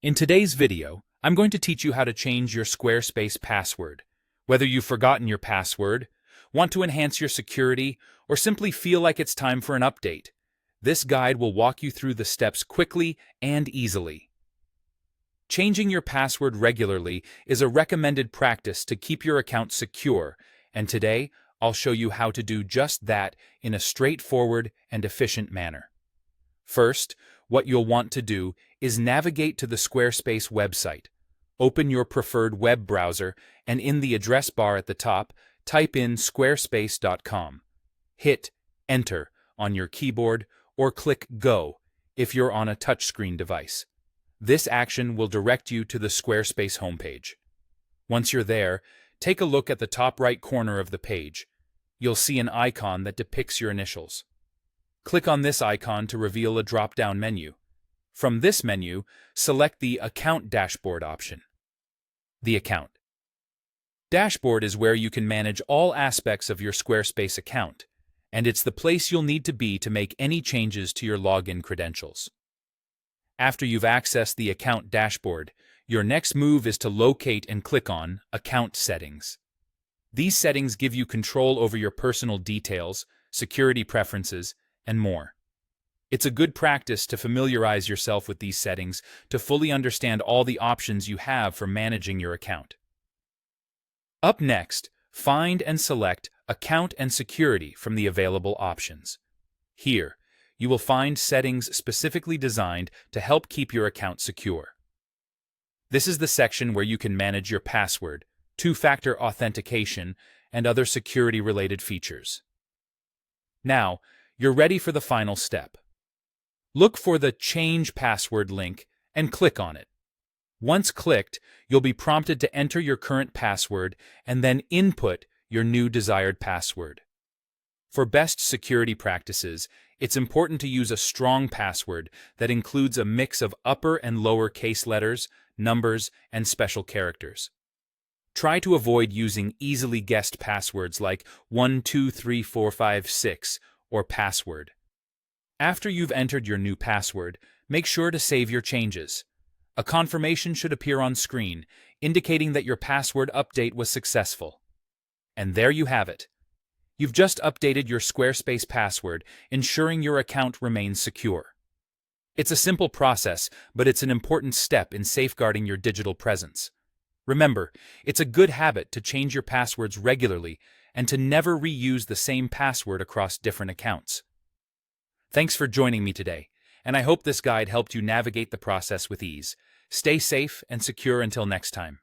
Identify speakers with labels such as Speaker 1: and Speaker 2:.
Speaker 1: In today's video, I'm going to teach you how to change your Squarespace password. Whether you've forgotten your password, want to enhance your security, or simply feel like it's time for an update, this guide will walk you through the steps quickly and easily. Changing your password regularly is a recommended practice to keep your account secure, and today I'll show you how to do just that in a straightforward and efficient manner. First, what you'll want to do is navigate to the Squarespace website. Open your preferred web browser, and in the address bar at the top, type in squarespace.com. Hit Enter on your keyboard or click Go if you're on a touchscreen device. This action will direct you to the Squarespace homepage. Once you're there, take a look at the top right corner of the page. You'll see an icon that depicts your initials. Click on this icon to reveal a drop-down menu. From this menu, select the Account Dashboard option. The Account Dashboard is where you can manage all aspects of your Squarespace account, and it's the place you'll need to be to make any changes to your login credentials. After you've accessed the Account Dashboard, your next move is to locate and click on Account Settings. These settings give you control over your personal details, security preferences, and more. It's a good practice to familiarize yourself with these settings to fully understand all the options you have for managing your account. Up next, find and select Account and Security from the available options. Here, you will find settings specifically designed to help keep your account secure. This is the section where you can manage your password, two-factor authentication, and other security-related features. Now, you're ready for the final step. Look for the Change Password link and click on it. Once clicked, you'll be prompted to enter your current password and then input your new desired password. For best security practices, it's important to use a strong password that includes a mix of upper and lower case letters, numbers, and special characters. Try to avoid using easily guessed passwords like 123456 or password. After you've entered your new password, make sure to save your changes. A confirmation should appear on screen, indicating that your password update was successful. And there you have it. You've just updated your Squarespace password, ensuring your account remains secure. It's a simple process, but it's an important step in safeguarding your digital presence. Remember, it's a good habit to change your passwords regularly and to never reuse the same password across different accounts. Thanks for joining me today, and I hope this guide helped you navigate the process with ease. Stay safe and secure until next time.